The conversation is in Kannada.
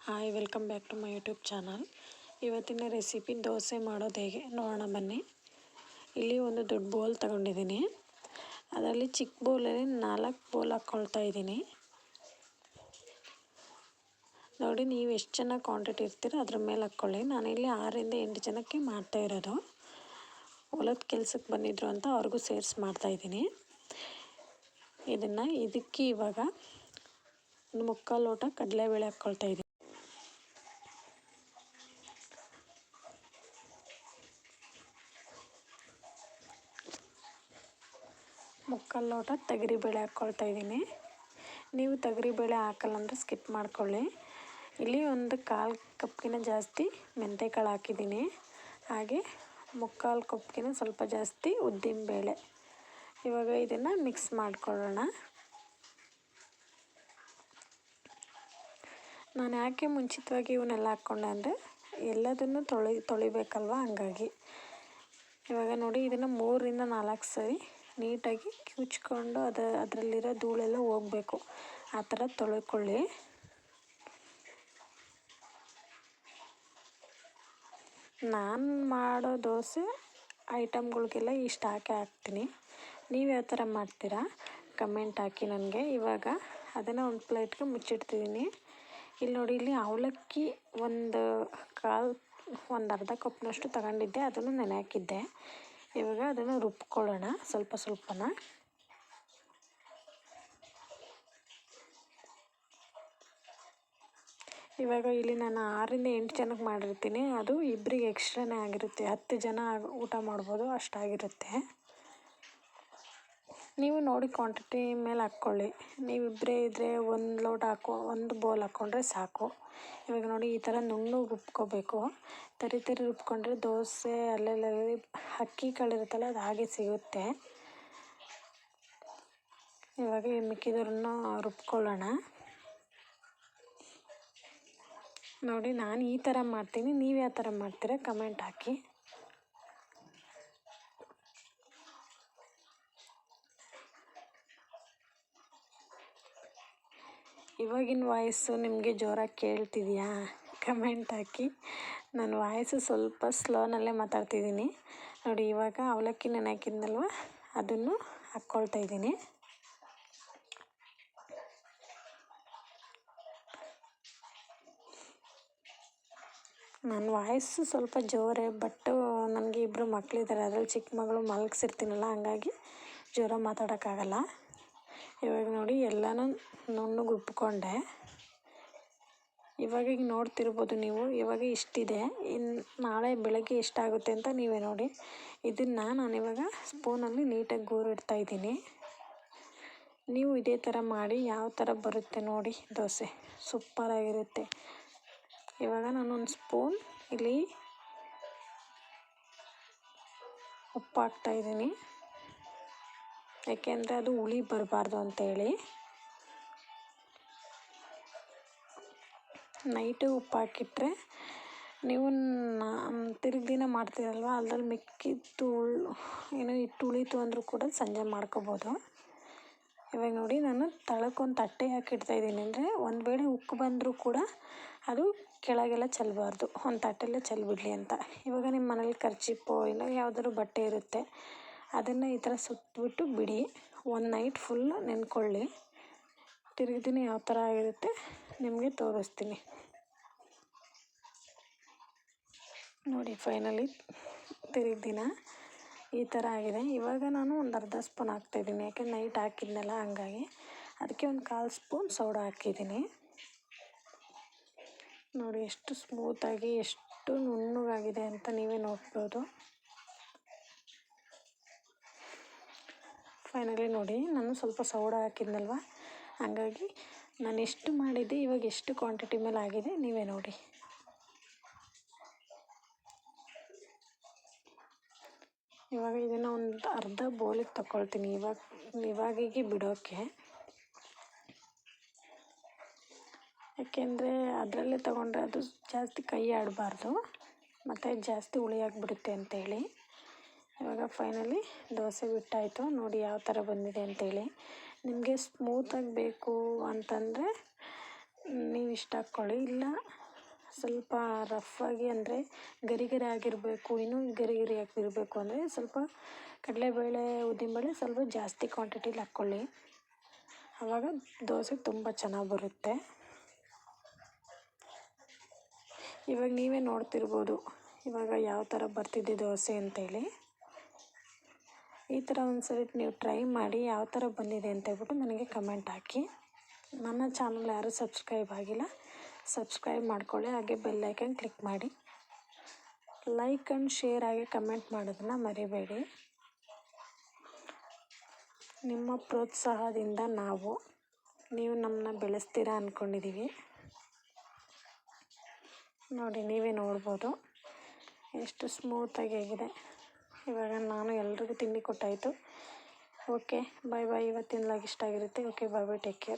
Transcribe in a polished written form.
Hi, welcome back to my YouTube channel. ಇವತ್ತಿನ ರೆಸಿಪಿ ದೋಸೆ ಮಾಡೋದು ಹೇಗೆ ನೋಡೋಣ ಬನ್ನಿ. ಇಲ್ಲಿ ಒಂದು ದೊಡ್ಡ ಬೌಲ್ ತಗೊಂಡಿದ್ದೀನಿ. ಅದರಲ್ಲಿ ಚಿಕ್ಕ ಬೌಲಲ್ಲಿ 4 ಬೌಲ್ ಹಾಕ್ಕೊಳ್ತಾ ಇದ್ದೀನಿ. ನೋಡಿ, ನೀವು ಎಷ್ಟು ಜನ ಕ್ವಾಂಟಿಟಿ ಇರ್ತೀರೋ ಅದ್ರ ಮೇಲೆ ಹಾಕ್ಕೊಳ್ಳಿ. ನಾನಿಲ್ಲಿ 6 ರಿಂದ 8 ಜನಕ್ಕೆ ಮಾಡ್ತಾ ಇರೋದು. ಹೊಲದ ಕೆಲಸಕ್ಕೆ ಬಂದಿದ್ರು ಅಂತ ಅವ್ರಿಗೂ ಸೇರಿಸಿ ಮಾಡ್ತಾಯಿದ್ದೀನಿ. ಇದಕ್ಕೆ ಇವಾಗ ಒಂದು 3/4 ಲೋಟ ಕಡಲೆಬೇಳೆ ಹಾಕ್ಕೊಳ್ತಾ ಇದ್ದೀನಿ. ಮುಕ್ಕಾಲು ಲೋಟ ತೊಗರಿಬೇಳೆ ಹಾಕ್ಕೊಳ್ತಾ ಇದ್ದೀನಿ. ನೀವು ತೊಗರಿಬೇಳೆ ಹಾಕಲ್ಲ ಅಂದರೆ ಸ್ಕಿಪ್ ಮಾಡ್ಕೊಳ್ಳಿ. ಇಲ್ಲಿ ಒಂದು 1/4 ಕಪ್ಗಿಂತ ಜಾಸ್ತಿ ಮೆಂತ್ಯಕಾಳು ಹಾಕಿದ್ದೀನಿ. ಹಾಗೆ 3/4 ಕಪ್ಗಿಂತ ಸ್ವಲ್ಪ ಜಾಸ್ತಿ ಉದ್ದಿನಬೇಳೆ. ಇವಾಗ ಇದನ್ನು ಮಿಕ್ಸ್ ಮಾಡ್ಕೊಳ್ಳೋಣ. ನಾನು ಯಾಕೆ ಮುಂಚಿತವಾಗಿ ಇವನ್ನೆಲ್ಲ ಹಾಕ್ಕೊಂಡೆ ಅಂದರೆ ಎಲ್ಲದನ್ನು ತೊಳಿಬೇಕಲ್ವ, ಹಂಗಾಗಿ. ಇವಾಗ ನೋಡಿ, ಇದನ್ನು 3 ರಿಂದ 4 ಸರಿ ನೀಟಾಗಿ ಕಿವುಚ್ಕೊಂಡು ಅದರಲ್ಲಿರೋ ಧೂಳೆಲ್ಲ ಹೋಗಬೇಕು. ಆ ಥರ ತೊಳ್ಕೊಳ್ಳಿ. ನಾನು ಮಾಡೋ ದೋಸೆ ಐಟಮ್ಗಳಿಗೆಲ್ಲ ಇಷ್ಟು ಹಾಕ್ತೀನಿ. ನೀವು ಯಾವ ಥರ ಮಾಡ್ತೀರಾ ಕಮೆಂಟ್ ಹಾಕಿ ನನಗೆ. ಇವಾಗ ಅದನ್ನು ಒಂದು ಪ್ಲೇಟ್ಗೆ ಮುಚ್ಚಿಡ್ತಿದ್ದೀನಿ. ಇಲ್ಲಿ ನೋಡಿ, ಇಲ್ಲಿ ಅವಲಕ್ಕಿ ಒಂದು ಅರ್ಧ ಕಪ್ನಷ್ಟು ತಗೊಂಡಿದ್ದೆ, ಅದನ್ನು ನೆನೆ ಹಾಕಿದ್ದೆ. ಇವಾಗ ಅದನ್ನು ರುಬ್ಕೊಳ್ಳೋಣ ಸ್ವಲ್ಪನ. ಇವಾಗ ಇಲ್ಲಿ ನಾನು 6 ರಿಂದ 8 ಜನಕ್ಕೆ ಮಾಡಿರ್ತೀನಿ. ಅದು ಇಬ್ಬರಿಗೆ ಎಕ್ಸ್ಟ್ರಾನೇ ಆಗಿರುತ್ತೆ. 10 ಜನ ಊಟ ಮಾಡ್ಬೋದು, ಅಷ್ಟಾಗಿರುತ್ತೆ. ನೀವು ನೋಡಿ ಕ್ವಾಂಟಿಟಿ ಮೇಲೆ ಹಾಕ್ಕೊಳ್ಳಿ. ನೀವಿಬ್ಬರೇ ಇದ್ದರೆ ಒಂದು ಬೌಲ್ ಹಾಕ್ಕೊಂಡ್ರೆ ಸಾಕು. ಇವಾಗ ನೋಡಿ, ಈ ಥರ ನುಣ್ಣಗೆ ರುಬ್ಕೋಬೇಕು. ತರಿ ರುಬ್ಕೊಂಡ್ರೆ ದೋಸೆ ಅಲ್ಲಲ್ಲಿ ಅಕ್ಕಿ ಕಾಳಿರುತ್ತಲ್ಲ, ಅದು ಹಾಗೆ ಸಿಗುತ್ತೆ. ಇವಾಗ ಈ ಮಿಕ್ಕಿದನ್ನು ರುಬ್ಕೊಳ್ಳೋಣ. ನೋಡಿ, ನಾನು ಈ ಥರ ಮಾಡ್ತೀನಿ. ನೀವು ಯಾವ ಥರ ಮಾಡ್ತೀರಾ ಕಮೆಂಟ್ ಹಾಕಿ. ಇವಾಗಿನ ವಾಯ್ಸು ನಿಮಗೆ ಜೋರಾಗಿ ಕೇಳ್ತಿದೆಯಾ ಕಮೆಂಟ್ ಹಾಕಿ. ನನ್ನ ವಾಯ್ಸು ಸ್ವಲ್ಪ ಸ್ಲೋನಲ್ಲೇ ಮಾತಾಡ್ತಿದ್ದೀನಿ. ನೋಡಿ, ಇವಾಗ ಅವಲಕ್ಕಿ ನೆನೆ ಹಾಕಿದ್ನಲ್ವ, ಅದನ್ನು ಹಾಕ್ಕೊಳ್ತಾ ಇದ್ದೀನಿ. ನನ್ನ ವಾಯ್ಸು ಸ್ವಲ್ಪ ಜೋರೇ, ಬಟ್ ನನಗೆ 2 ಮಕ್ಕಳಿದ್ದಾರೆ. ಅದರಲ್ಲಿ ಚಿಕ್ಕ ಮಗಳು ಮಲಗಿಸಿರ್ತೀನಲ್ಲ, ಹಂಗಾಗಿ ಜೋರಾಗಿ ಮಾತಾಡೋಕ್ಕಾಗಲ್ಲ. ಇವಾಗ ನೋಡಿ, ಎಲ್ಲನೂ ನುಣ್ಣಗೆ ರುಬ್ಕೊಂಡೆ. ಇವಾಗ ಈಗ ನೋಡ್ತಿರ್ಬೋದು ನೀವು, ಇವಾಗ ಇಷ್ಟಿದೆ. ಇನ್ನು ನಾಳೆ ಬೆಳಗ್ಗೆ ಎಷ್ಟಾಗುತ್ತೆ ಅಂತ ನೀವೇ ನೋಡಿ. ಇದನ್ನು ನಾನಿವಾಗ ಸ್ಪೂನಲ್ಲಿ ನೀಟಾಗಿ ಗೂರಿಡ್ತಾ ಇದ್ದೀನಿ. ನೀವು ಇದೇ ಥರ ಮಾಡಿ ಯಾವ ಥರ ಬರುತ್ತೆ ನೋಡಿ ದೋಸೆ, ಸೂಪರಾಗಿರುತ್ತೆ. ಇವಾಗ ನಾನೊಂದು ಸ್ಪೂನ್ ಇಲ್ಲಿ ಉಪ್ಪು ಹಾಕ್ತಾಯಿದ್ದೀನಿ. ಯಾಕೆಂದರೆ ಅದು ಹುಳಿ ಬರಬಾರ್ದು ಅಂತೇಳಿ. ನೈಟು ಉಪ್ಪು ಹಾಕಿಟ್ರೆ ನೀವು ತಿರುಗಿ ದಿನ ಮಾಡ್ತೀರಲ್ವ, ಅದ್ರಲ್ಲಿ ಮಿಕ್ಕಿದ್ದು ಹಿಟ್ಟು ಉಳೀತು ಅಂದರೂ ಕೂಡ ಸಂಜೆ ಮಾಡ್ಕೋಬೋದು. ಇವಾಗ ನೋಡಿ, ನಾನು ತಳಕ್ಕೊಂದು ತಟ್ಟೆ ಹಾಕಿಡ್ತಾಯಿದ್ದೀನಿ. ಅಂದರೆ ಒಂದು ವೇಳೆ ಉಕ್ಕು ಬಂದರೂ ಕೂಡ ಅದು ಕೆಳಗೆಲ್ಲ ಚೆಲ್ಲಬಾರ್ದು, ಒಂದು ತಟ್ಟೆಲ್ಲೇ ಚೆಲ್ಲಿಬಿಡಲಿ ಅಂತ. ಇವಾಗ ನಿಮ್ಮ ಮನೇಲಿ ಕರ್ಚಿಪ್ಪೋ ಇಲ್ಲ ಯಾವುದಾದ್ರು ಬಟ್ಟೆ ಇರುತ್ತೆ, ಅದನ್ನು ಈ ಥರ ಸುತ್ತಬಿಟ್ಟು ಬಿಡಿ. ಒಂದು ನೈಟ್ ಫುಲ್ ನೆನ್ಕೊಳ್ಳಿ. ತಿರುಗಿ ದಿನ ಯಾವ ಥರ ಆಗಿರುತ್ತೆ ನಿಮಗೆ ತೋರಿಸ್ತೀನಿ. ನೋಡಿ, ಫೈನಲಿ ತಿರುಗಿ ದಿನ ಈ ಥರ ಆಗಿದೆ. ಇವಾಗ ನಾನು ಒಂದು ಅರ್ಧ ಸ್ಪೂನ್ ಹಾಕ್ತಾಯಿದ್ದೀನಿ. ಯಾಕೆಂದ್ರೆ ನೈಟ್ ಹಾಕಿದ್ನಲ್ಲ, ಹಂಗಾಗಿ. ಅದಕ್ಕೆ ಒಂದು 1/4 ಸ್ಪೂನ್ ಸೋಡಾ ಹಾಕಿದ್ದೀನಿ. ನೋಡಿ, ಎಷ್ಟು ಸ್ಮೂತಾಗಿ ಎಷ್ಟು ನುಣ್ಣಗಾಗಿದೆ ಅಂತ ನೀವೇ ನೋಡ್ಬೋದು. ಫೈನಲಿ ನೋಡಿ, ನಾನು ಸ್ವಲ್ಪ ಸೋಡಾ ಹಾಕಿದ್ನಲ್ವ, ಹಾಗಾಗಿ ನಾನು ಎಷ್ಟು ಮಾಡಿದ್ದೆ, ಇವಾಗ ಎಷ್ಟು ಕ್ವಾಂಟಿಟಿ ಮೇಲೆ ಆಗಿದೆ ನೀವೇ ನೋಡಿ. ಇವಾಗ ಇದನ್ನು ಒಂದು ಅರ್ಧ ಬೌಲಿಗೆ ತಗೊಳ್ತೀನಿ. ಇವಾಗೀಗ ಬಿಡೋಕ್ಕೆ. ಯಾಕೆಂದರೆ ಅದರಲ್ಲೇ ತೊಗೊಂಡ್ರೆ ಅದು ಜಾಸ್ತಿ ಕೈ ಆಡಬಾರ್ದು, ಮತ್ತು ಜಾಸ್ತಿ ಹುಳಿಯಾಗಿಬಿಡುತ್ತೆ ಅಂತೇಳಿ. ಇವಾಗ ಫೈನಲಿ ದೋಸೆ ಬಿಟ್ಟಾಯಿತು. ನೋಡಿ ಯಾವ ಥರ ಬಂದಿದೆ ಅಂತೇಳಿ. ನಿಮಗೆ ಸ್ಮೂತಾಗಿ ಬೇಕು ಅಂತಂದರೆ ನೀವು ಇಷ್ಟ ಹಾಕ್ಕೊಳ್ಳಿ. ಇಲ್ಲ ಸ್ವಲ್ಪ ರಫಾಗಿ ಅಂದರೆ ಗರಿ ಗರಿ ಆಗಿರಬೇಕು, ಇನ್ನೂ ಗರಿ ಗರಿ ಆಗಿರಬೇಕು ಅಂದರೆ ಸ್ವಲ್ಪ ಕಡಲೆಬೇಳೆ ಉದ್ದಿನಬೇಳೆ ಸ್ವಲ್ಪ ಜಾಸ್ತಿ ಕ್ವಾಂಟಿಟಿಲಿ ಹಾಕ್ಕೊಳ್ಳಿ. ಆವಾಗ ದೋಸೆ ತುಂಬ ಚೆನ್ನಾಗಿ ಬರುತ್ತೆ. ಇವಾಗ ನೀವೇ ನೋಡ್ತಿರ್ಬೋದು ಇವಾಗ ಯಾವ ಥರ ಬರ್ತಿದೆ ದೋಸೆ ಅಂತೇಳಿ. ಈ ಥರ ಒಂದ್ಸರಿ ನೀವು ಟ್ರೈ ಮಾಡಿ ಯಾವ ಥರ ಬಂದಿದೆ ಅಂತ ಹೇಳ್ಬಿಟ್ಟು ನನಗೆ ಕಮೆಂಟ್ ಹಾಕಿ. ನನ್ನ ಚಾನಲ್ ಯಾರೂ ಸಬ್ಸ್ಕ್ರೈಬ್ ಆಗಿಲ್ಲ, ಸಬ್ಸ್ಕ್ರೈಬ್ ಮಾಡ್ಕೊಳ್ಳಿ. ಹಾಗೆ ಬೆಲ್ ಐಕನ್ ಕ್ಲಿಕ್ ಮಾಡಿ. ಲೈಕ್ ಆ್ಯಂಡ್ ಶೇರ್ ಆಗಿ ಕಮೆಂಟ್ ಮಾಡೋದನ್ನು ಮರಿಬೇಡಿ. ನಿಮ್ಮ ಪ್ರೋತ್ಸಾಹದಿಂದ ನೀವು ನಮ್ಮನ್ನ ಬೆಳೆಸ್ತೀರಾ ಅಂದ್ಕೊಂಡಿದ್ದೀವಿ. ನೋಡಿ, ನೀವೇ ನೋಡ್ಬೋದು ಎಷ್ಟು ಸ್ಮೂತಾಗಿ ಆಗಿದೆ. ಇವಾಗ ನಾನು ಎಲ್ರಿಗೂ ತಿಂಡಿ ಕೊಟ್ಟಾಯಿತು. ಓಕೆ, ಬಾಯ್ ಬಾಯ್. ಇವತ್ತಿನ ಲಾಗ್ ಇಷ್ಟ ಆಗಿರುತ್ತೆ. ಓಕೆ, ಬಾಯ್ ಬಾಯ್, ಟೇಕ್ ಕೇರ್.